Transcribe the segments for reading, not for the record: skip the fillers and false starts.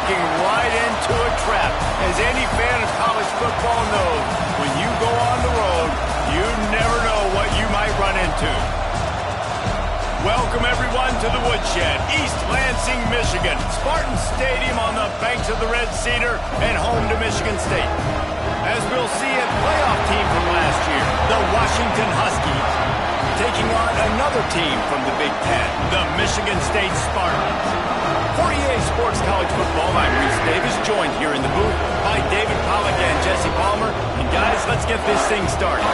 walking right into a trap. As any fan of college football knows, when you go on the road, you never know what you might run into. Welcome, everyone, to the Woodshed, East Lansing, Michigan. Spartan Stadium on the banks of the Red Cedar and home to Michigan State. As we'll see, a playoff team from last year, the Washington Huskies, taking on another team from the Big Ten, the Michigan State Spartans. For EA Sports College Football, I'm Reese Davis, joined here in the booth by David Pollack and Jesse Palmer. And guys, let's get this thing started.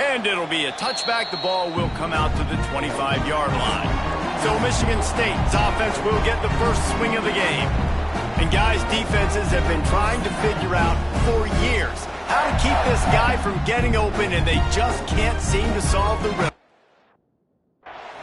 And it'll be a touchback. The ball will come out to the 25-yard line. So Michigan State's offense will get the first swing of the game. And guys, defenses have been trying to figure out for years how to keep this guy from getting open, and they just can't seem to solve the riddle.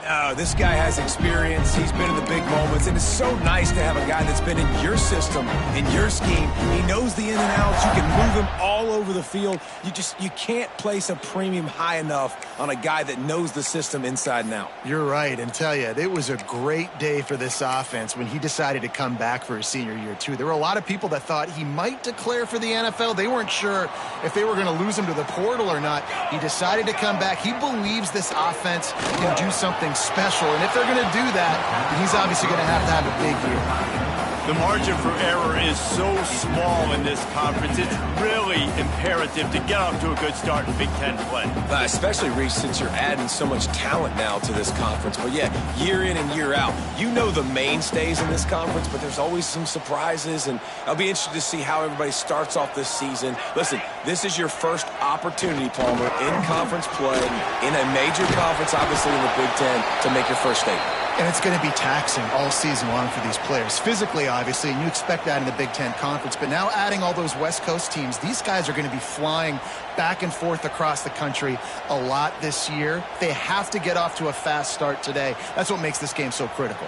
No, this guy has experience. He's been in the big moments, and it's so nice to have a guy that's been in your system, in your scheme. He knows the in and outs. You can move him all over the field. You can't place a premium high enough on a guy that knows the system inside and out. You're right, and tell you, it was a great day for this offense when he decided to come back for his senior year, too. There were a lot of people that thought he might declare for the NFL. They weren't sure if they were going to lose him to the portal or not. He decided to come back. He believes this offense can do something special, and if they're going to do that, he's obviously going to have a big year. The margin for error is so small in this conference. It's really imperative to get off to a good start in Big Ten play. Especially, Reese, since you're adding so much talent now to this conference. But yeah, year in and year out, you know the mainstays in this conference, but there's always some surprises, and I'll be interested to see how everybody starts off this season. Listen, this is your first opportunity, Palmer, in conference play, in a major conference, obviously in the Big Ten, to make your first statement. And it's going to be taxing all season long for these players. Physically, obviously, and you expect that in the Big Ten Conference. But now adding all those West Coast teams, these guys are going to be flying back and forth across the country a lot this year. They have to get off to a fast start today. That's what makes this game so critical.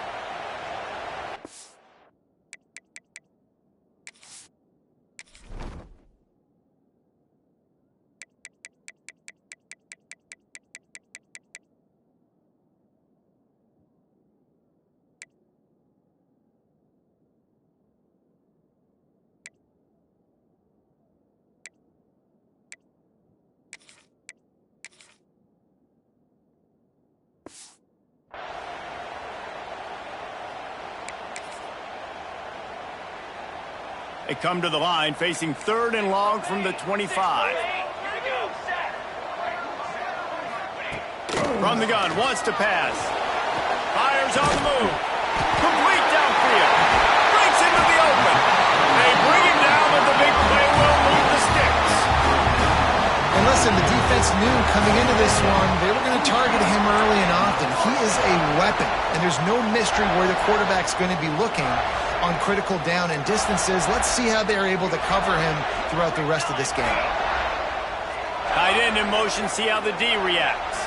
They come to the line facing 3rd and long from the 25. From the gun, wants to pass. Fires on the move. Complete downfield. Breaks into the open. They bring him down, but the big play will move the sticks. And listen, the defense knew coming into this one, they were going to target him early and often. He is a weapon, and there's no mystery where the quarterback's going to be looking on critical down and distances. Let's see how they're able to cover him throughout the rest of this game. Tight end in motion, see how the D reacts.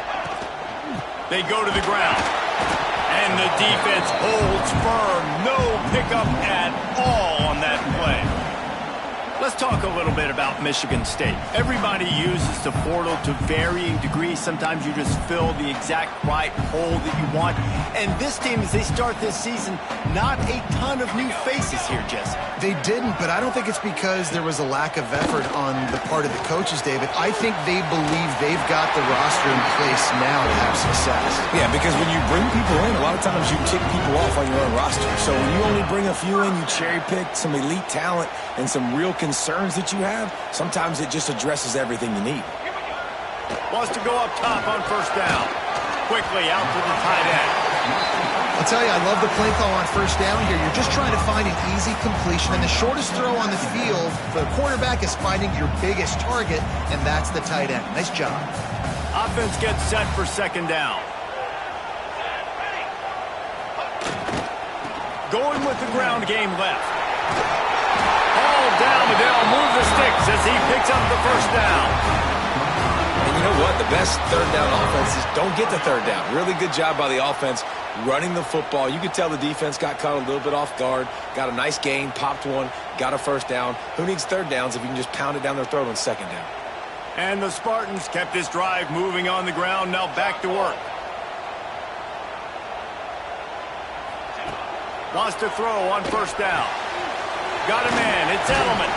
They go to the ground. And the defense holds firm. No pickup at all on that play. Let's talk a little bit about Michigan State. Everybody uses the portal to varying degrees. Sometimes you just fill the exact right hole that you want. And this team, as they start this season, not a ton of new faces here, Jesse. They didn't, but I don't think it's because there was a lack of effort on the part of the coaches, David. I think they believe they've got the roster in place now to have success. Yeah, because when you bring people in, a lot of times you tick people off on your own roster. So when you only bring a few in, you cherry-pick some elite talent and some real concerns that you have, sometimes it just addresses everything you need. Wants to go up top on 1st down. Quickly out to the tight end. I'll tell you, I love the play call on 1st down here. You're just trying to find an easy completion, and the shortest throw on the field for the quarterback is finding your biggest target, and that's the tight end. Nice job. Offense gets set for 2nd down. going with the ground game left. All down, but they'll move the sticks as he picks up the first down. And you know what? The best third down offenses don't get the third down. Really good job by the offense running the football. You could tell the defense got caught a little bit off guard, got a nice gain, popped one, got a first down. Who needs third downs if you can just pound it down their throat on second down? And the Spartans kept this drive moving on the ground, now back to work. Wants to throw on first down. Got a man, it's Edelman.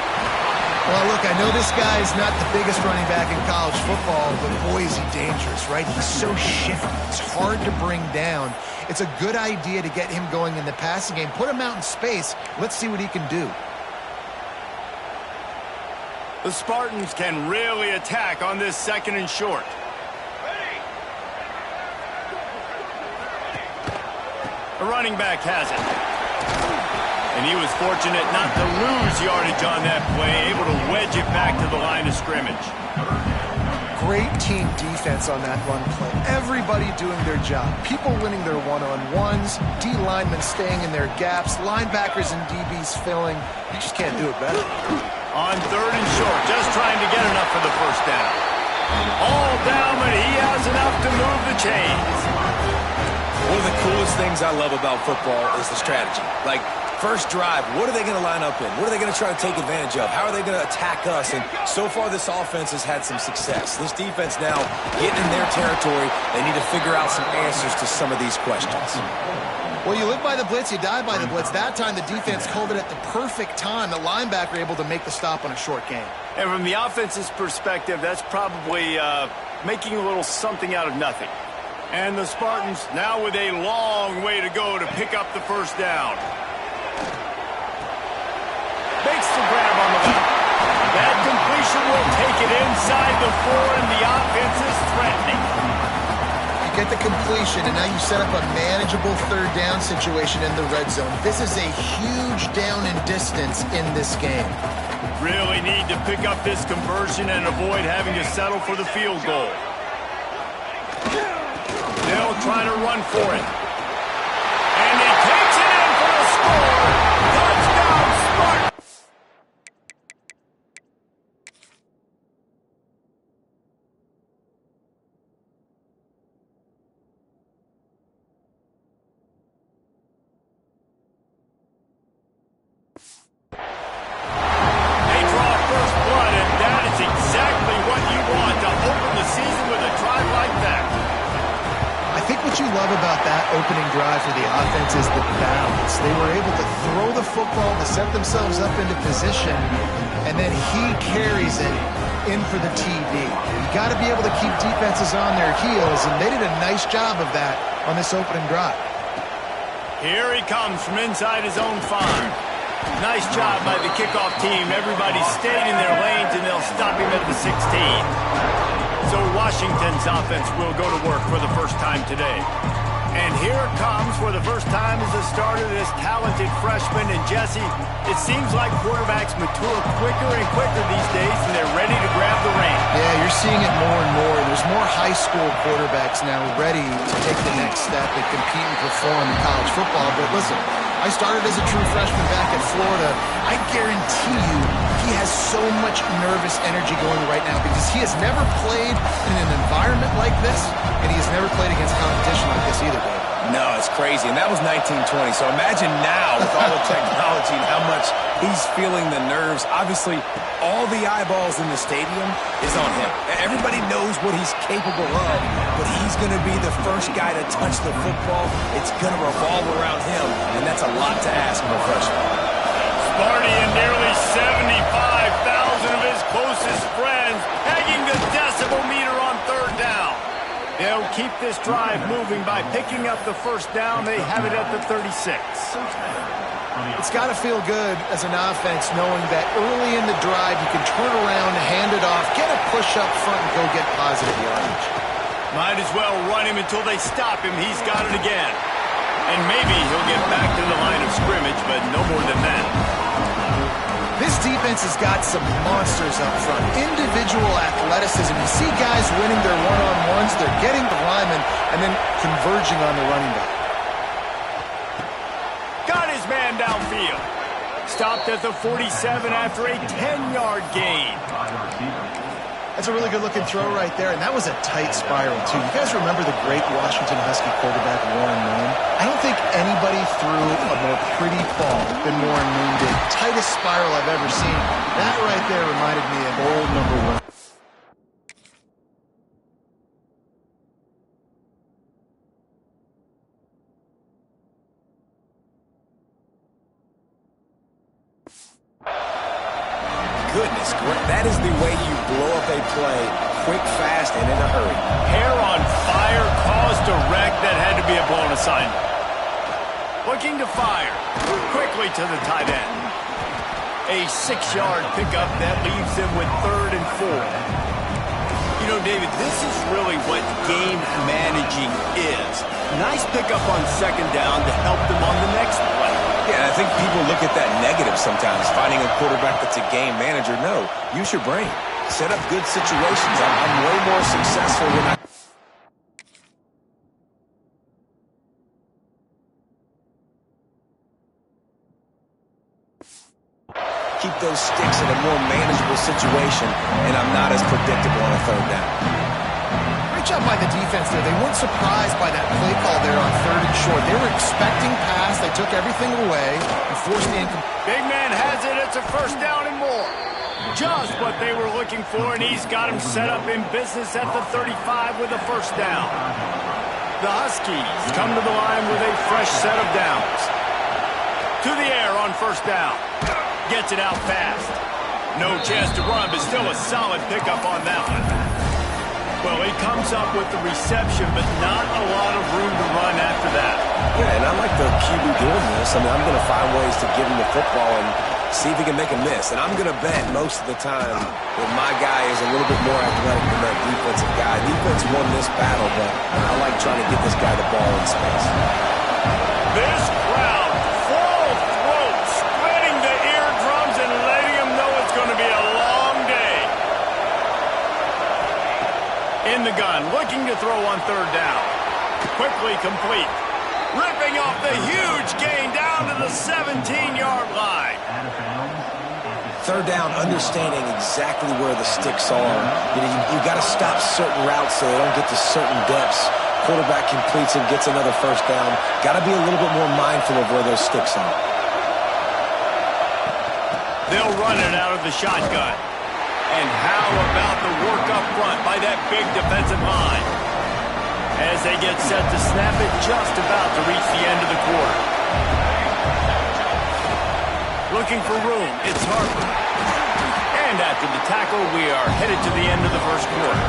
Well, look, I know this guy is not the biggest running back in college football, but boy, is he dangerous, right? He's so shifty. It's hard to bring down. It's a good idea to get him going in the passing game. Put him out in space. Let's see what he can do. The Spartans can really attack on this second and short. The running back has it. And he was fortunate not to lose yardage on that play, able to wedge it back to the line of scrimmage. Great team defense on that run play. Everybody doing their job. People winning their one-on-ones, D linemen staying in their gaps, linebackers and DBs filling. You just can't do it better. On third and short, just trying to get enough for the first down. All down, but he has enough to move the chains. One of the coolest things I love about football is the strategy. Like, first drive, what are they going to line up in? What are they going to try to take advantage of? How are they going to attack us? And so far, this offense has had some success. This defense now getting in their territory. They need to figure out some answers to some of these questions. Well, you live by the blitz, you die by the blitz. That time, the defense called it at the perfect time. The linebacker able to make the stop on a short gain. And from the offense's perspective, that's probably making a little something out of nothing. And the Spartans now with a long way to go to pick up the first down. Makes the grab on the left. That completion will take it inside the 4, and the offense is threatening. You get the completion, and now you set up a manageable third down situation in the red zone. This is a huge down in distance in this game. Really need to pick up this conversion and avoid having to settle for the field goal. They'll try to run for it. And he takes it in for a score. Touchdown, Spartans! They draw first blood, and that is exactly what you want to open the season with a drive like that. I think what you love about that opening drive for the offense is the balance. They were able to throw the football to set themselves up into position, and then he carries it in for the TD. You got to be able to keep defenses on their heels, and they did a nice job of that on this opening drive. Here he comes from inside his own 5. Nice job by the kickoff team. Everybody stayed in their lanes, and they'll stop him at the 16. So Washington's offense will go to work for the first time today. And here it comes for the first time as the starter, this talented freshman. And Jesse, it seems like quarterbacks mature quicker and quicker these days, and they're ready to grab the reins. Yeah, you're seeing it more and more. There's more high school quarterbacks now ready to take the next step and compete and perform in college football. But listen, I started as a true freshman back at Florida. I guarantee you he has so much nervous energy going right now because he has never played in an environment like this, and he has never played against competition like this either, Dave. No, it's crazy. And that was 1920. So imagine now with all the technology and how much he's feeling the nerves. Obviously, all the eyeballs in the stadium is on him. Everybody knows what he's capable of, but he's going to be the first guy to touch the football. It's going to revolve around him, and that's a lot to ask of a freshman. Sparty and nearly 75,000 of his closest friends pegging the decibel meter on third down. They'll keep this drive moving by picking up the first down. They have it at the 36. It's got to feel good as an offense knowing that early in the drive you can turn around, hand it off, get a push up front, and go get positive yardage. Might as well run him until they stop him. He's got it again. And maybe he'll get back to the line of scrimmage, but no more than that. This defense has got some monsters up front. Individual athleticism. You see guys winning their one-on-ones. They're getting the lineman and then converging on the running back. Got his man downfield. Stopped at the 47 after a 10-yard gain. That's a really good-looking throw right there, and that was a tight spiral, too. You guys remember the great Washington Husky quarterback Warren Moon? I don't think anybody threw a more pretty ball than Warren Moon did. Tightest spiral I've ever seen. That right there reminded me of old number 1. Goodness, that is the way you blow up a play, quick, fast, and in a hurry. Hair on fire caused a wreck that had to be a blown assignment. Looking to fire, quickly to the tight end. A 6-yard pickup that leaves him with 3rd and 4. You know, David, this is really what game managing is. Nice pickup on 2nd down to help them on the next play. Yeah, I think people look at that negative sometimes, finding a quarterback that's a game manager. No, use your brain. Set up good situations. I'm way more successful when I... keep those sticks in a more manageable situation, and I'm not as predictable on a 3rd down. Great job by the defense there. They weren't surprised by that play call there on 3rd and short. They were expecting pass. They took everything away and forced the incomplete. Big man has it. It's a 1st down and more. Just what they were looking for, and he's got him set up in business at the 35 with a 1st down. The Huskies come to the line with a fresh set of downs. To the air on 1st down. Gets it out fast. No chance to run, but still a solid pickup on that one. Well, he comes up with the reception, but not a lot of room to run after that. Yeah, and I like the QB doing this. I mean, I'm going to find ways to give him the football and see if he can make a miss. And I'm going to bet most of the time that my guy is a little bit more athletic than that defensive guy. Defense won this battle, but I like trying to get this guy the ball in space. This crowd, full throat, splitting the eardrums and letting them know it's going to be a long day. In the gun, looking to throw on 3rd down. Quickly complete. Ripping off the huge gain down to the 17-yard line. 3rd down, understanding exactly where the sticks are. You got to stop certain routes so they don't get to certain depths. Quarterback completes and gets another 1st down. Got to be a little bit more mindful of where those sticks are. They'll run it out of the shotgun. And how about the work up front by that big defensive line? As they get set to snap it, just about to reach the end of the quarter. Looking for room, it's Harper. And after the tackle, we are headed to the end of the 1st quarter.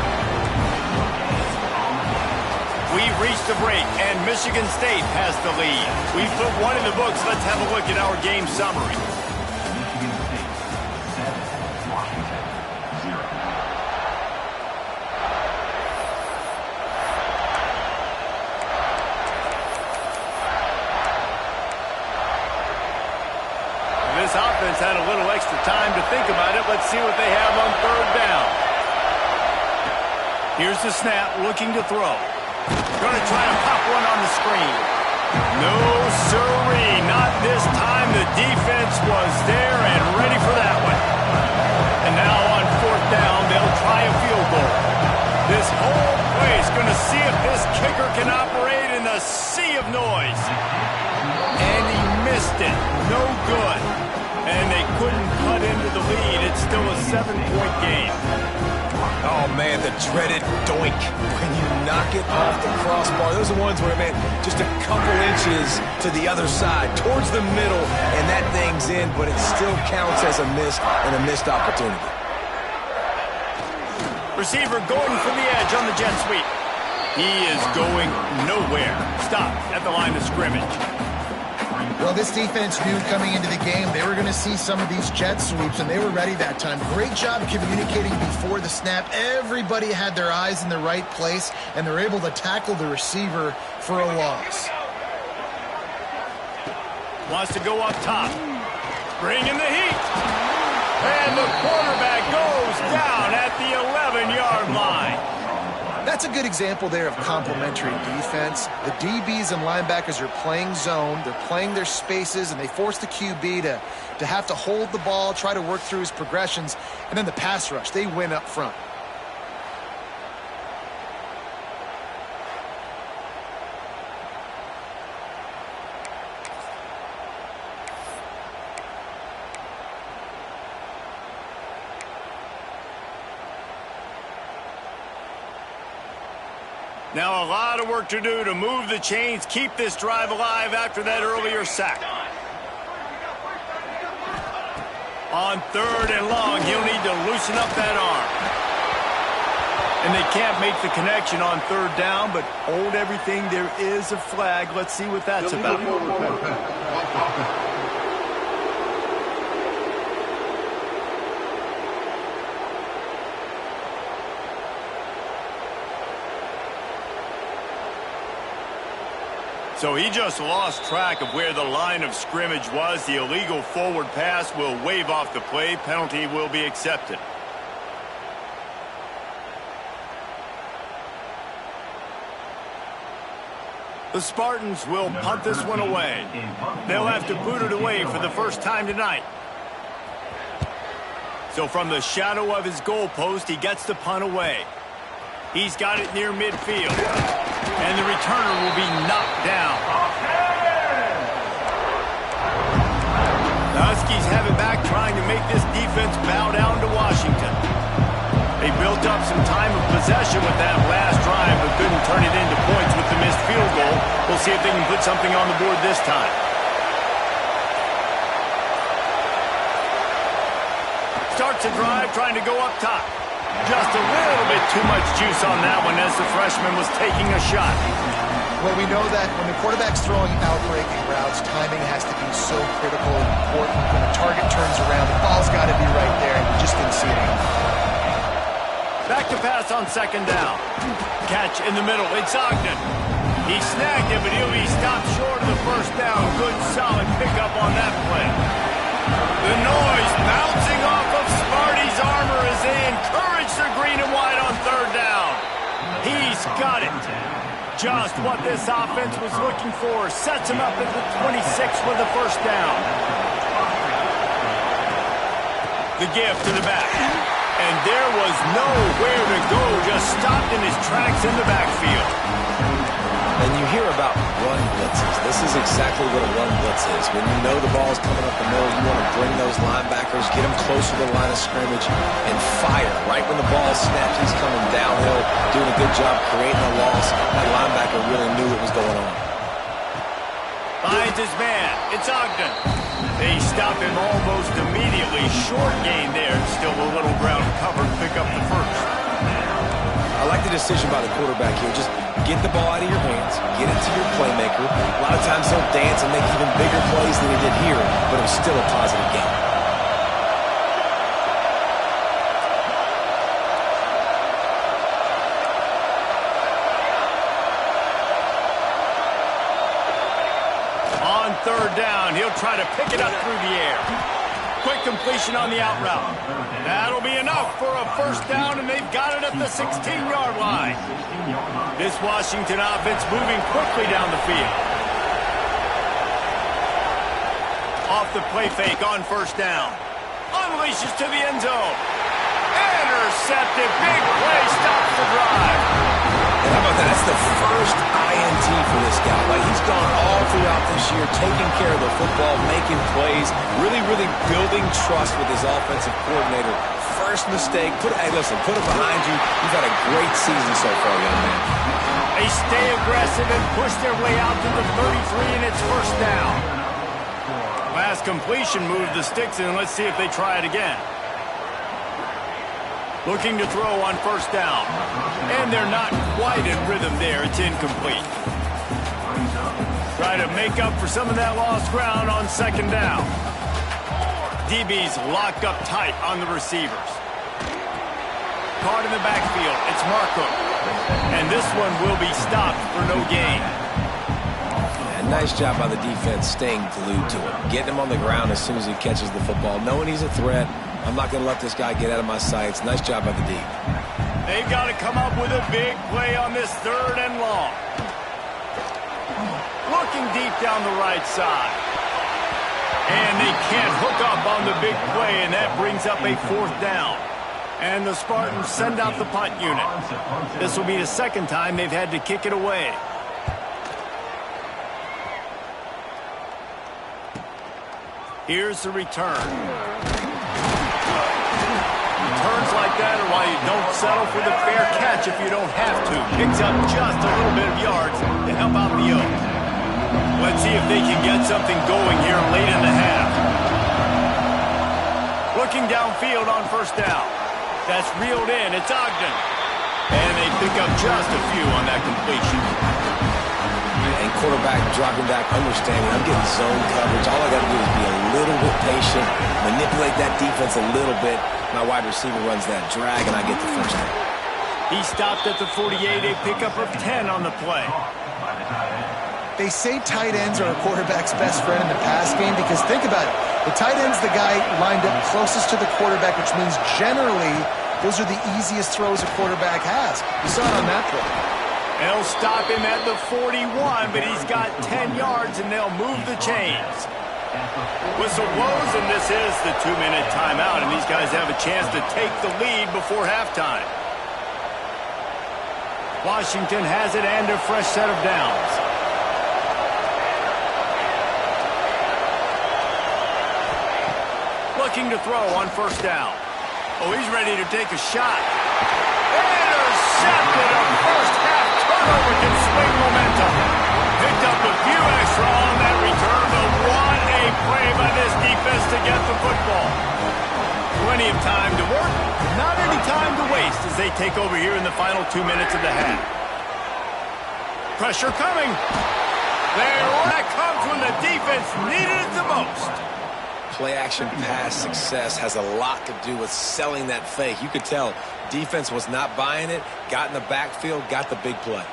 We've reached the break, and Michigan State has the lead. We've put one in the books. Let's have a look at our game summary. This offense had a little extra time to think about it. Let's see what they have on 3rd down. Here's the snap, looking to throw. Going to try to pop one on the screen. No, sirree, not this time. The defense was there and ready for that one. And now on 4th down, they'll try a field goal. This whole play is going to see if this kicker can operate in the sea of noise. And he missed it. No good. And they couldn't cut into the lead. It's still a 7-point game. Oh, man, the dreaded doink. When you knock it off the crossbar, those are ones where, man, just a couple inches to the other side, towards the middle, and that thing's in, but it still counts as a miss and a missed opportunity. Receiver going for the edge on the jet sweep. He is going nowhere. Stopped at the line of scrimmage. Well, this defense knew coming into the game they were going to see some of these jet sweeps, and they were ready that time. Great job communicating before the snap. Everybody had their eyes in the right place, and they're able to tackle the receiver for a loss. Wants to go up top. Bringing the heat. And the quarterback goes down at the 11-yard line. That's a good example there of complementary defense. The DBs and linebackers are playing zone, they're playing their spaces, and they force the QB to have to hold the ball, try to work through his progressions, and then the pass rush, they win up front. Now a lot of work to do to move the chains, keep this drive alive after that earlier sack. On 3rd and long, he'll need to loosen up that arm. And they can't make the connection on 3rd down, but hold everything. There is a flag. Let's see what that's about. So he just lost track of where the line of scrimmage was. The illegal forward pass will wave off the play. Penalty will be accepted. The Spartans will punt this one away. They'll have to boot it away for the first time tonight. So from the shadow of his goalpost, he gets the punt away. He's got it near midfield. And the returner will be knocked down. The Huskies have it back, trying to make this defense bow down to Washington. They built up some time of possession with that last drive, but couldn't turn it into points with the missed field goal. We'll see if they can put something on the board this time. Starts a drive, trying to go up top. Just a little bit too much juice on that one as the freshman was taking a shot. Well, we know that when the quarterback's throwing out-breaking routes, timing has to be so critical and important. When the target turns around, the ball's got to be right there, and we just didn't see it anymore. Back to pass on 2nd down. Catch in the middle. It's Ogden. He snagged it, but he'll be stopped short of the 1st down. Good, solid pickup on that play. The noise bouncing off of Sparty's armor as they encourage the green and white on 3rd down. He's got it. Just what this offense was looking for. Sets him up at the 26 with the 1st down. The give to the back. And there was nowhere to go. Just stopped in his tracks in the backfield. And you hear about run blitzes. This is exactly what a run blitz is. When you know the ball's coming up the middle, you want to bring those linebackers, get them closer to the line of scrimmage, and fire. Right when the ball snaps, he's coming downhill, doing a good job creating a loss. That linebacker really knew what was going on. Finds his man. It's Ogden. They stop him almost immediately. Short gain there. Still a little ground covered. Pick up the 1st. I like the decision by the quarterback here. Just get the ball out of your hands, get it to your playmaker. A lot of times he'll dance and make even bigger plays than he did here, but it was still a positive game. On 3rd down, he'll try to pick it up through the air. Quick completion on the out route. That'll be enough for a 1st down, and they've got it at the 16-yard line. This Washington offense moving quickly down the field. Off the play fake on 1st down. Unleashes to the end zone. Intercepted. Big play. Stops the drive. And how about that? That's the first INT for this guy. Like, he's gone all throughout this year, taking care of the football, making plays, really building trust with his offensive coordinator. First mistake. Hey, listen, put it behind you. You've had a great season so far, young man. They stay aggressive and push their way out to the 33, and it's 1st down. Last completion moved the sticks in. Let's see if they try it again. Looking to throw on 1st down. And they're not quite in rhythm there. It's incomplete. Try to make up for some of that lost ground on 2nd down. DB's locked up tight on the receivers. Caught in the backfield. It's Markham. And this one will be stopped for no gain. Yeah, nice job by the defense staying glued to him. Getting him on the ground as soon as he catches the football. Knowing he's a threat. I'm not going to let this guy get out of my sights. Nice job by the D. They've got to come up with a big play on this 3rd and long. Looking deep down the right side. And they can't hook up on the big play, and that brings up a 4th down. And the Spartans send out the punt unit. This will be the 2nd time they've had to kick it away. Here's the return. Returns like that are why you don't settle for the fair catch if you don't have to. Picks up just a little bit of yards to help out the Oaks. Let's see if they can get something going here late in the half. Looking downfield on 1st down. That's reeled in. It's Ogden. And they pick up just a few on that completion. And quarterback dropping back, understanding I'm getting zone coverage. All I got to do is be a little bit patient, manipulate that defense a little bit. My wide receiver runs that drag, and I get the 1st down. He stopped at the 48, a pickup of 10 on the play. They say tight ends are a quarterback's best friend in the pass game because think about it. The tight end's the guy lined up closest to the quarterback, which means generally those are the easiest throws a quarterback has. You saw it on that play. They'll stop him at the 41, but he's got 10 yards, and they'll move the chains. Whistle blows, and this is the 2-minute timeout, and these guys have a chance to take the lead before halftime. Washington has it and a fresh set of downs. Looking to throw on 1st down. Oh, he's ready to take a shot. Intercepted. A first-half turnover can swing momentum. Picked up a few extra on that return, but what a play by this defense to get the football. Plenty of time to work, not any time to waste as they take over here in the final 2 minutes of the half. Pressure coming. There, that comes when the defense needed it the most. Play-action pass success has a lot to do with selling that fake. You could tell defense was not buying it, got in the backfield, got the big play.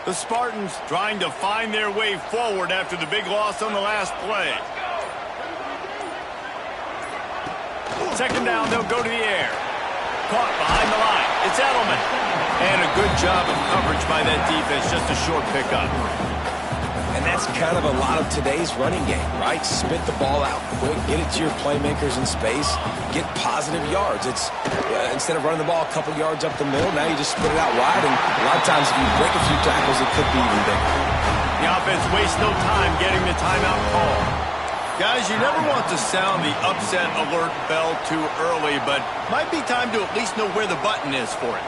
The Spartans trying to find their way forward after the big loss on the last play. 2nd down, they'll go to the air. Caught behind the line. It's Edelman. And a good job of coverage by that defense, just a short pickup. And that's kind of a lot of today's running game, right? Spit the ball out quick, get it to your playmakers in space, get positive yards. It's instead of running the ball a couple yards up the middle, now you just spit it out wide, and a lot of times if you break a few tackles, it could be even bigger. The offense wastes no time getting the timeout call. Guys, you never want to sound the upset alert bell too early, but might be time to at least know where the button is for it.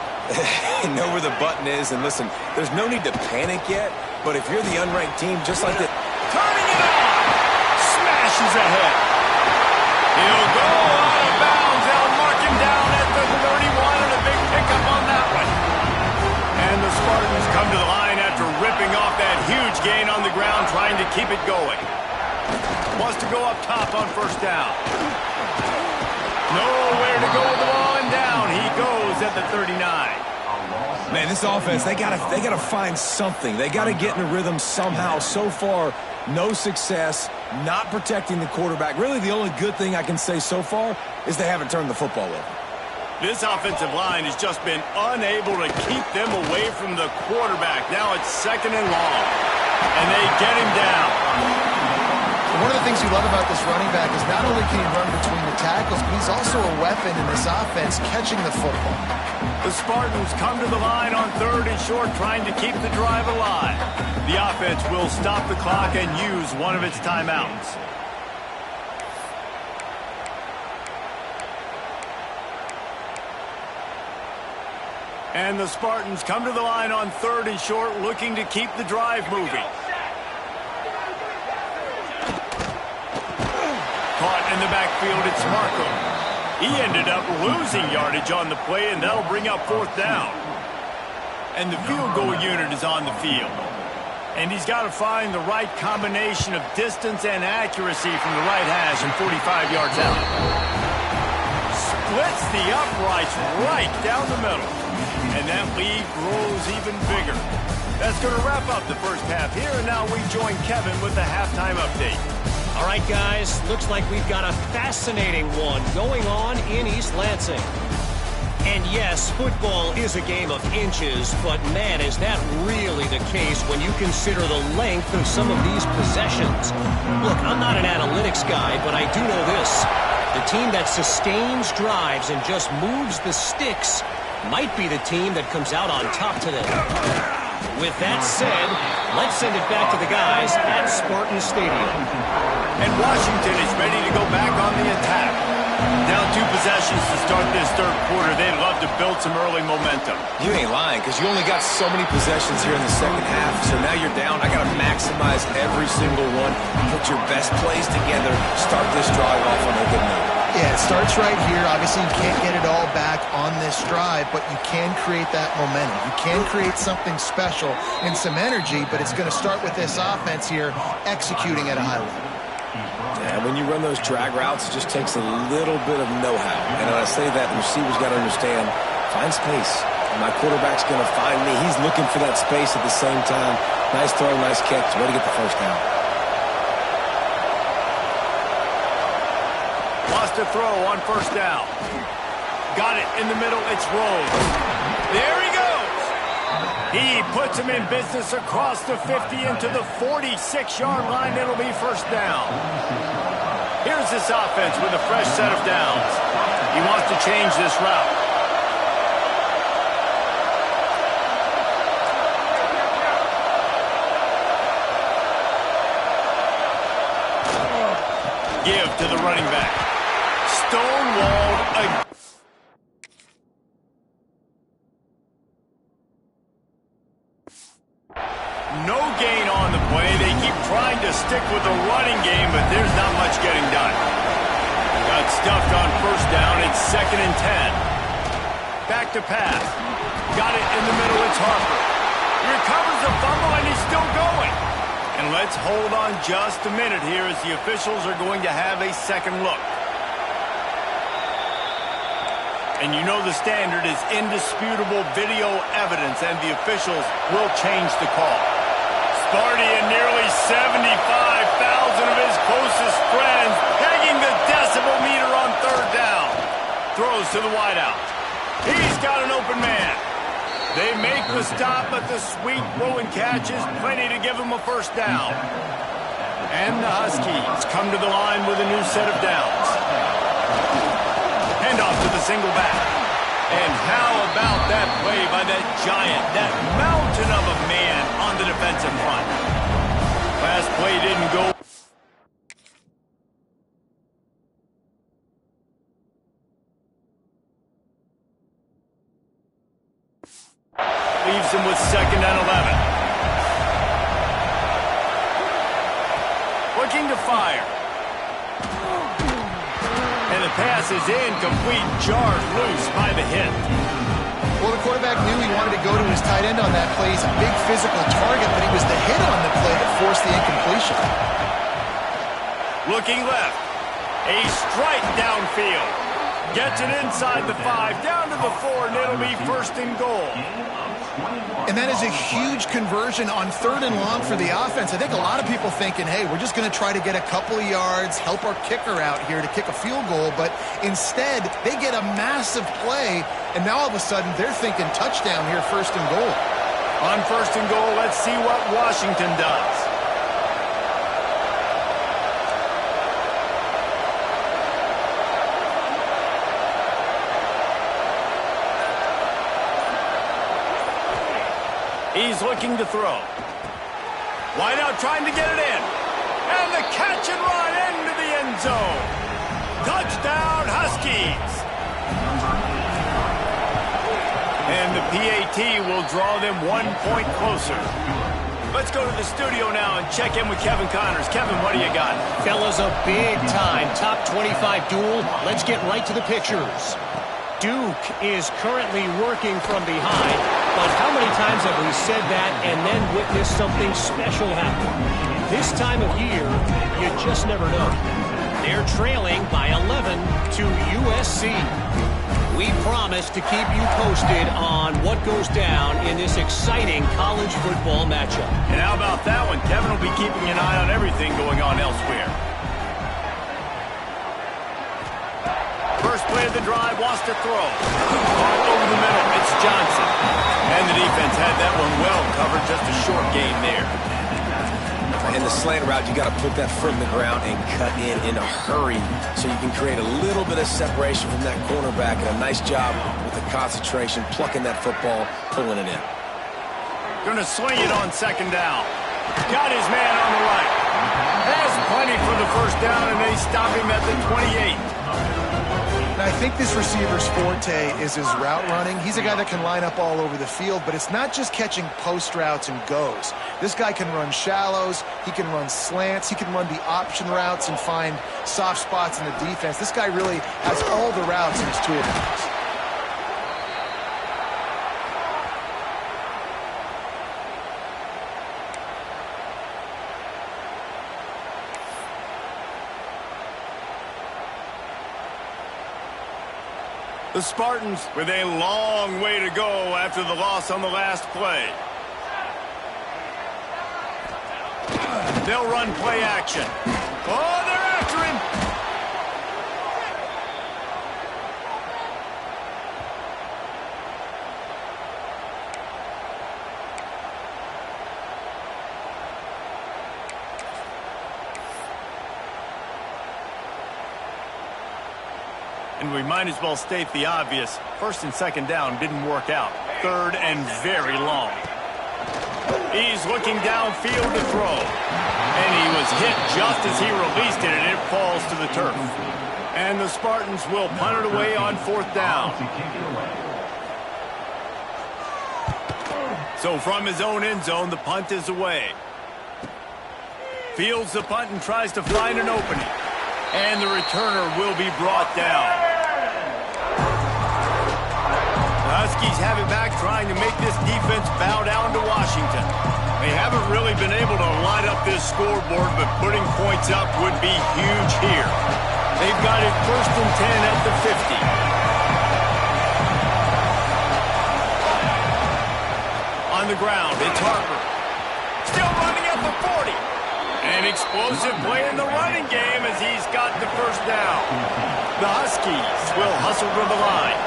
Know where the button is, and listen, there's no need to panic yet, but if you're the unranked team, just like the... Turning it on! Smashes ahead. He'll go out of bounds. They'll mark him down at the 31, and a big pickup on that one. And the Spartans come to the line after ripping off that huge gain on the ground, trying to keep it going. Wants to go up top on 1st down. Nowhere to go with the ball, and down he goes at the 39. Man, this offense, they gotta find something. They gotta get in a rhythm somehow. So far, no success, not protecting the quarterback. Really, the only good thing I can say so far is they haven't turned the football over. This offensive line has just been unable to keep them away from the quarterback. Now it's 2nd and long, and they get him down. One of the things you love about this running back is not only can he run between the tackles, but he's also a weapon in this offense catching the football. The Spartans come to the line on 3rd and short, trying to keep the drive alive. The offense will stop the clock and use one of its timeouts. And the Spartans come to the line on 3rd and short, looking to keep the drive moving. Caught in the backfield, it's Marco. He ended up losing yardage on the play, and that'll bring up 4th down. And the field goal unit is on the field. And he's got to find the right combination of distance and accuracy from the right hash and 45 yards out. Splits the uprights right down the middle. And that lead grows even bigger. That's going to wrap up the first half here, and now we join Kevin with the halftime update. All right, guys, looks like we've got a fascinating one going on in East Lansing. And yes, football is a game of inches, but man, is that really the case when you consider the length of some of these possessions. Look, I'm not an analytics guy, but I do know this. The team that sustains drives and just moves the sticks might be the team that comes out on top today. With that said, let's send it back to the guys at Spartan Stadium. And Washington is ready to go back on the attack. Down 2 possessions to start this third quarter. They'd love to build some early momentum. You ain't lying, because you only got so many possessions here in the second half. So now you're down. I got to maximize every single one. Put your best plays together. Start this drive off on a good note. Yeah, it starts right here. Obviously, you can't get it all back on this drive, but you can create that momentum. You can create something special and some energy, but it's going to start with this offense here executing at a high level. Yeah, when you run those drag routes, it just takes a little bit of know-how. And when I say that, the receiver's got to understand, find space. And my quarterback's going to find me. He's looking for that space at the same time. Nice throw, nice catch. Way to get the first down. Lost a throw on first down. Got it in the middle. It's Rhodes. There he goes. He puts him in business across the 50 into the 46-yard line. It'll be first down. Here's this offense with a fresh set of downs. He wants to change this route. Give to the running back. Stonewalled again. No gain on the play. They keep trying to stick with the running game, but there's not much getting done. Got stuffed on first down. It's 2nd and 10. Back to pass. Got it in the middle. It's Harper. He recovers the fumble, and he's still going. And let's hold on just a minute here as the officials are going to have a second look. And you know the standard is indisputable video evidence, and the officials will change the call. Sparty and nearly 75,000 of his closest friends pegging the decibel meter on third down. Throws to the wideout. He's got an open man. They make the stop, but the sweet throw and catch is plenty to give him a first down. And the Huskies come to the line with a new set of downs. Handoff to the single back. And how about that play by that giant, that mountain of a man on the defensive front? Last play didn't go. Leaves him with 2nd and 11. Looking to fire. And the pass is incomplete, jarred loose by the hit. Well, the quarterback knew he wanted to go to his tight end on that play. He's a big physical target, but it was the hit on the play that forced the incompletion. Looking left. A strike downfield. Gets it inside the 5, down to the 4, and it'll be 1st and goal. And that is a huge conversion on 3rd and long for the offense. I think a lot of people thinking, hey, we're just going to try to get a couple of yards, help our kicker out here to kick a field goal. But instead, they get a massive play, and now all of a sudden they're thinking touchdown here, 1st and goal. On 1st and goal, let's see what Washington does. He's looking to throw. Wide out trying to get it in. And the catch and run into the end zone. Touchdown, Huskies. And the PAT will draw them 1 point closer. Let's go to the studio now and check in with Kevin Connors. Kevin, what do you got? Fellas, a big-time top 25 duel. Let's get right to the pictures. Duke is currently working from behind, but how many times have we said that and then witnessed something special happen? This time of year, you just never know. They're trailing by 11 to USC. We promise to keep you posted on what goes down in this exciting college football matchup. And how about that one? Kevin will be keeping an eye on everything going on elsewhere. First play of the the drive, wants to throw. All over the middle, it's Johnson. And the defense had that one well covered, just a short gain there. In the slant route, you got to put that foot in the ground and cut in a hurry so you can create a little bit of separation from that cornerback. And a nice job with the concentration, plucking that football, pulling it in. Gonna swing it on second down. Got his man on the right. Has plenty for the first down, and they stop him at the 28. And I think this receiver's forte is his route running. He's a guy that can line up all over the field, but it's not just catching post routes and goes. This guy can run shallows, he can run slants, he can run the option routes and find soft spots in the defense. This guy really has all the routes in his toolbox. The Spartans with a long way to go after the loss on the last play. They'll run play action. Oh, they're after him. And we might as well state the obvious. First and second down didn't work out. Third and very long. He's looking downfield to throw. And he was hit just as he released it, and it falls to the turf. And the Spartans will punt it away on fourth down. So from his own end zone, the punt is away. Fields the punt and tries to find an opening. And the returner will be brought down. The Huskies have it back, trying to make this defense bow down to Washington. They haven't really been able to light up this scoreboard, but putting points up would be huge here. They've got it first and 10 at the 50. On the ground, it's Harper. Still running at the 40. An explosive play in the running game as he's got the first down. The Huskies will hustle to the line.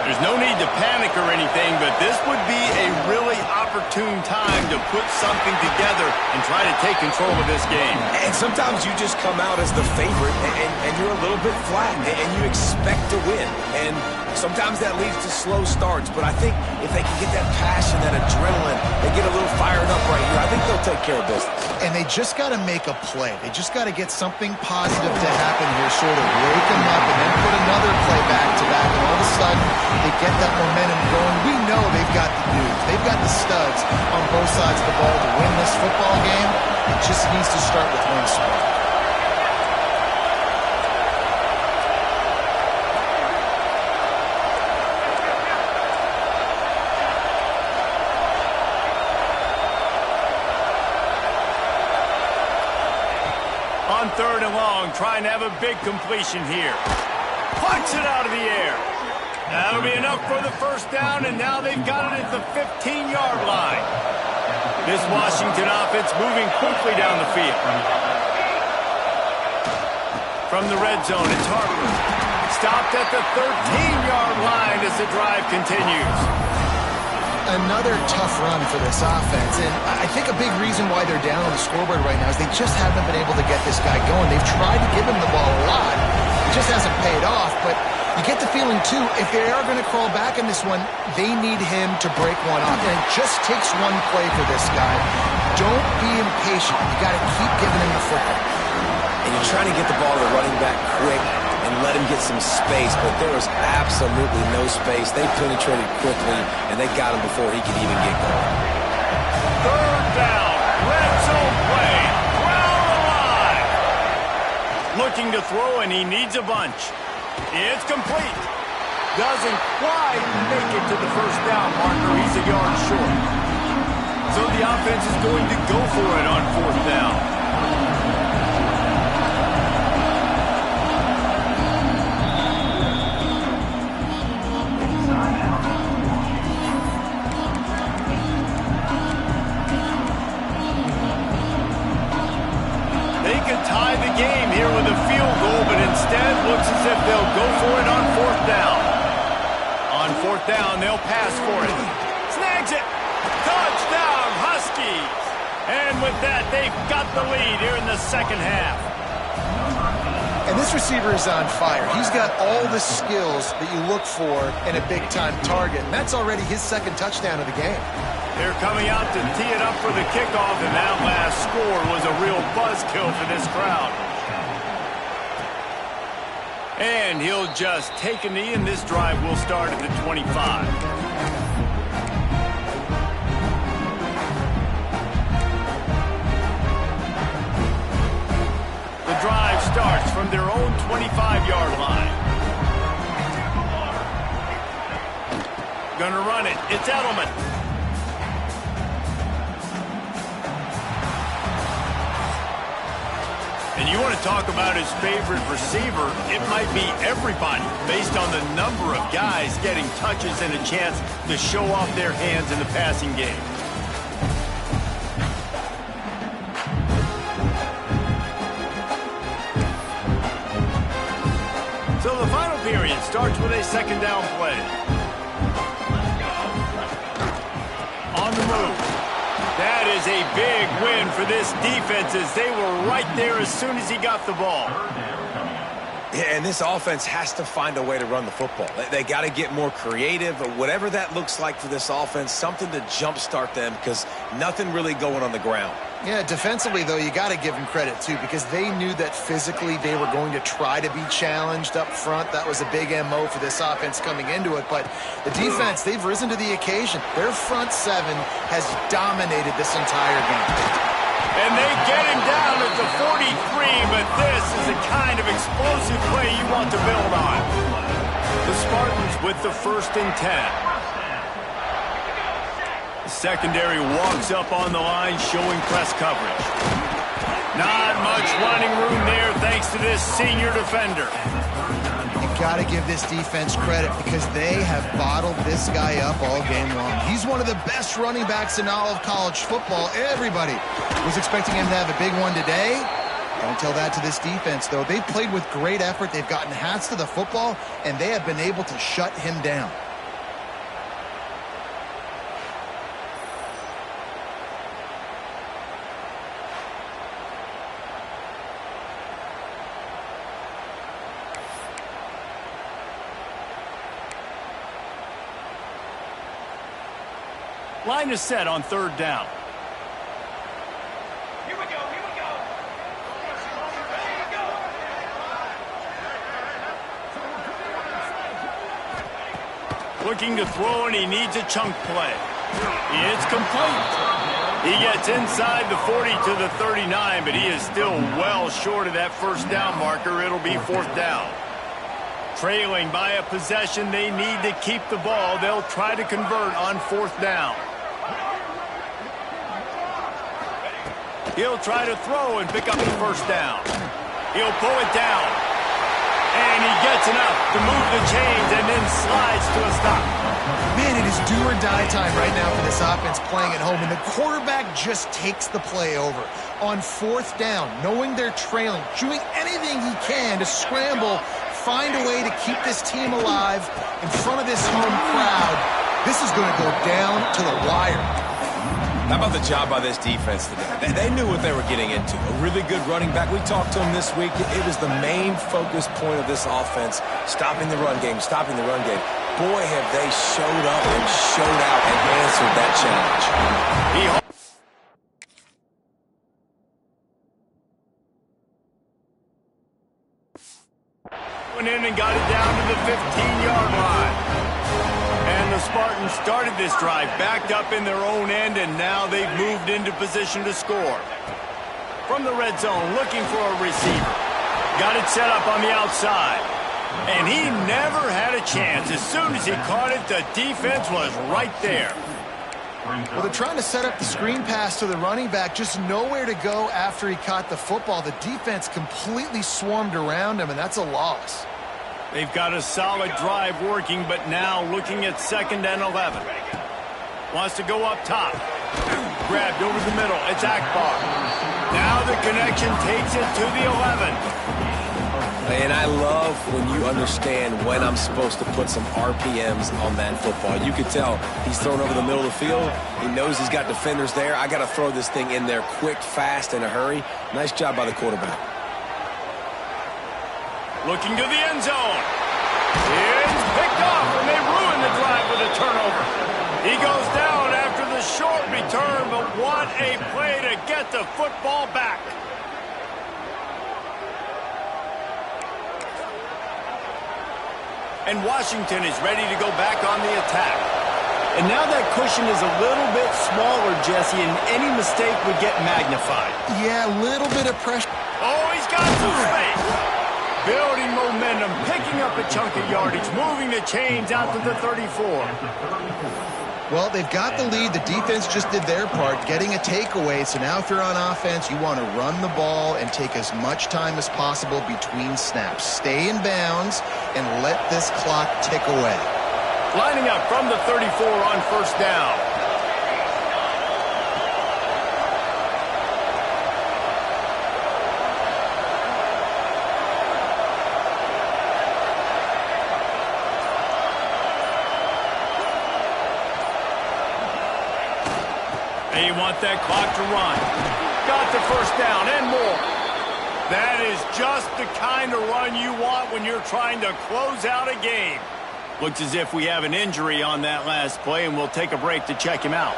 There's no need to panic or anything, but this would be a really opportune time to put something together and try to take control of this game. And sometimes you just come out as the favorite, and you're a little bit flat, and you expect to win. And sometimes that leads to slow starts, but I think if they can get that passion, that adrenaline, they get a little fired up right here, I think they'll take care of business. And they just got to make a play. They just got to get something positive to happen here, sort of wake them up and then put another play back-to-back, and all of a sudden they get that momentum going. We know they've got the dudes. They've got the studs on both sides of the ball to win this football game. It just needs to start with one spark. On third and long, trying to have a big completion here. Punch it out of the air. That'll be enough for the first down, and now they've got it at the 15-yard line. This Washington offense moving quickly down the field. From the red zone, it's Harper. Stopped at the 13-yard line as the drive continues. Another tough run for this offense, and I think a big reason why they're down on the scoreboard right now is they just haven't been able to get this guy going. They've tried to give him the ball a lot. It just hasn't paid off, but you get the feeling, too, if they are going to crawl back in this one, they need him to break one off, and it just takes one play for this guy. Don't be impatient. You got to keep giving him the football. And you're trying to get the ball to the running back quick and let him get some space, but there was absolutely no space. They penetrated quickly, and they got him before he could even get going. Third down, red zone play, crowd alive. Looking to throw, and he needs a bunch. It's complete. Doesn't quite make it to the first down marker. He's a yard short. So the offense is going to go for it on fourth down. could tie the game here with a field goal, but instead looks as if they'll go for it on 4th down. On 4th down, they'll pass for it. Snags it. Touchdown, Huskies. And with that, they've got the lead here in the second half. And this receiver is on fire. He's got all the skills that you look for in a big-time target. And that's already his second touchdown of the game. They're coming out to tee it up for the kickoff, and that last score was a real buzzkill for this crowd. And he'll just take a knee, and this drive will start at the 25. The drive starts from their own 25-yard line. Gonna run it. It's Edelman. And you want to talk about his favorite receiver, it might be everybody based on the number of guys getting touches and a chance to show off their hands in the passing game. So the final period starts with a second down play. On the move. That is a big win for this defense as they were right there as soon as he got the ball. Yeah, and this offense has to find a way to run the football. They got to get more creative, or whatever that looks like for this offense, something to jumpstart them because nothing really going on the ground. Yeah, defensively, though, you got to give them credit, too, because they knew that physically they were going to try to be challenged up front. That was a big MO for this offense coming into it. But the defense, they've risen to the occasion. Their front seven has dominated this entire game. And they get him down at the 43, but this is the kind of explosive play you want to build on. The Spartans with the 1st and 10. Secondary walks up on the line, showing press coverage. Not much running room there thanks to this senior defender. You got to give this defense credit because they have bottled this guy up all game long. He's one of the best running backs in all of college football. Everybody was expecting him to have a big one today. Don't tell that to this defense, though. They've played with great effort. They've gotten hats to the football, and they have been able to shut him down. Line is set on 3rd down. Here we go, here we go. Looking to throw, and he needs a chunk play. It's complete. He gets inside the 40 to the 39, but he is still well short of that 1st down marker. It'll be 4th down. Trailing by a possession, they need to keep the ball. They'll try to convert on 4th down. He'll try to throw and pick up the 1st down. He'll pull it down. And he gets enough to move the chains and then slides to a stop. Man, it is do or die time right now for this offense playing at home, and the quarterback just takes the play over. On 4th down, knowing they're trailing, doing anything he can to scramble, find a way to keep this team alive in front of this home crowd. This is going to go down to the wire. How about the job by this defense today? They knew what they were getting into. A really good running back. We talked to him this week. It was the main focus point of this offense, stopping the run game, stopping the run game. Boy, have they showed up and showed out and answered that challenge. Went in and got it down to the 15-yard line. And the Spartans started this drive backed up in their own end, and now they've moved into position to score. From the red zone, looking for a receiver. Got it set up on the outside. And he never had a chance. As soon as he caught it, the defense was right there. Well, they're trying to set up the screen pass to the running back, just nowhere to go after he caught the football. The defense completely swarmed around him, and that's a loss. They've got a solid drive working, but now looking at 2nd and 11. Wants to go up top. Grabbed over the middle. It's Akbar. Now the connection takes it to the 11. And I love when you understand when I'm supposed to put some RPMs on that football. You can tell he's thrown over the middle of the field. He knows he's got defenders there. I got to throw this thing in there quick, fast, in a hurry. Nice job by the quarterback. Looking to the end zone. It's picked off, and they ruin the drive with a turnover. He goes down after the short return, but what a play to get the football back. And Washington is ready to go back on the attack. And now that cushion is a little bit smaller, Jesse, and any mistake would get magnified. Yeah, a little bit of pressure. Oh, he's got some space. Building momentum, picking up a chunk of yardage, moving the chains out to the 34. Well, they've got the lead. The defense just did their part, getting a takeaway. So now if you're on offense, you want to run the ball and take as much time as possible between snaps. Stay in bounds and let this clock tick away. Lining up from the 34 on first down. They want that clock to run. Got the first down and more. That is just the kind of run you want when you're trying to close out a game. Looks as if we have an injury on that last play, and we'll take a break to check him out.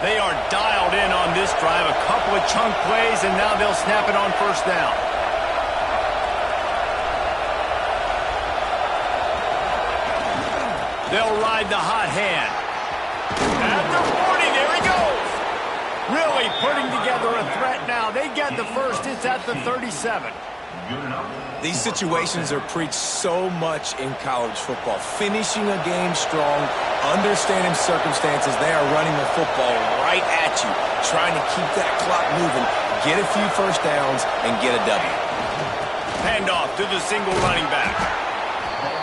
They are dialed in on this drive. A couple of chunk plays, and now they'll snap it on first down. They'll ride the hot hand. At the 40, there he goes. Really putting together a threat now. They get the first. It's at the 37. These situations are preached so much in college football. Finishing a game strong, understanding circumstances. They are running the football right at you, trying to keep that clock moving, get a few first downs, and get a W. Handoff to the single running back.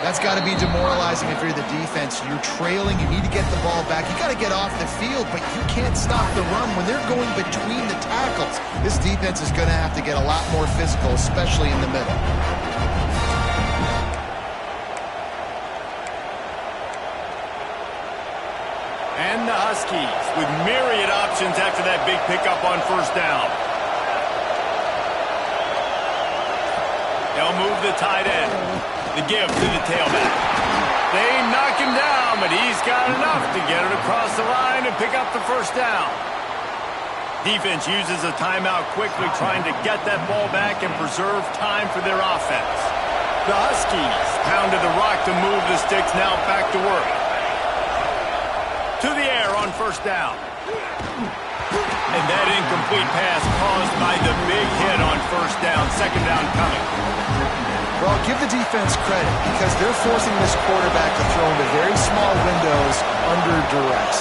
That's got to be demoralizing if you're the defense. You're trailing. You need to get the ball back. You got to get off the field, but you can't stop the run when they're going between the tackles. This defense is going to have to get a lot more physical, especially in the middle. And the Huskies with myriad options after that big pickup on first down. They'll move the tight end. The give to the tailback. They knock him down, but he's got enough to get it across the line and pick up the first down. Defense uses a timeout quickly, trying to get that ball back and preserve time for their offense. The Huskies pounded the rock to move the sticks, now back to work. To the air on first down. And that incomplete pass caused by the big hit on first down. Second down coming. Well, give the defense credit because they're forcing this quarterback to throw into very small windows under duress.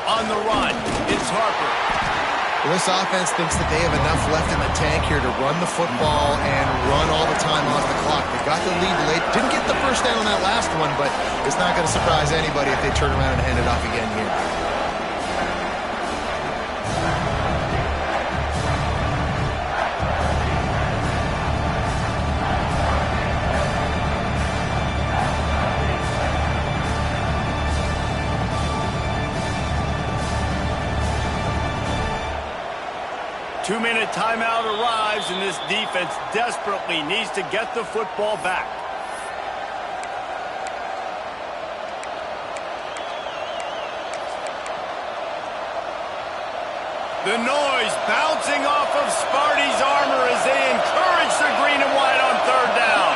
On the run, it's Harper. Well, this offense thinks that they have enough left in the tank here to run the football and run all the time off the clock. They got the lead late. Didn't get the first down on that last one, but it's not going to surprise anybody if they turn around and hand it off again here. Two-minute timeout arrives, and this defense desperately needs to get the football back. The noise bouncing off of Sparty's armor as they encourage the green and white on third down.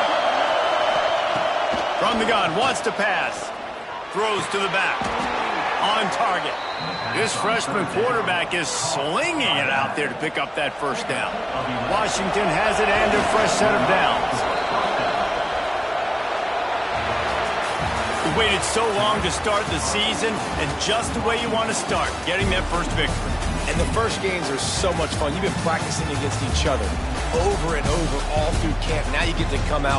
From the gun, wants to pass. Throws to the back. On target. This freshman quarterback is slinging it out there to pick up that first down. Washington has it and a fresh set of downs. waited so long to start the season, and just the way you want to start, getting that first victory. And the first games are so much fun. You've been practicing against each other over and over all through camp. Now you get to come out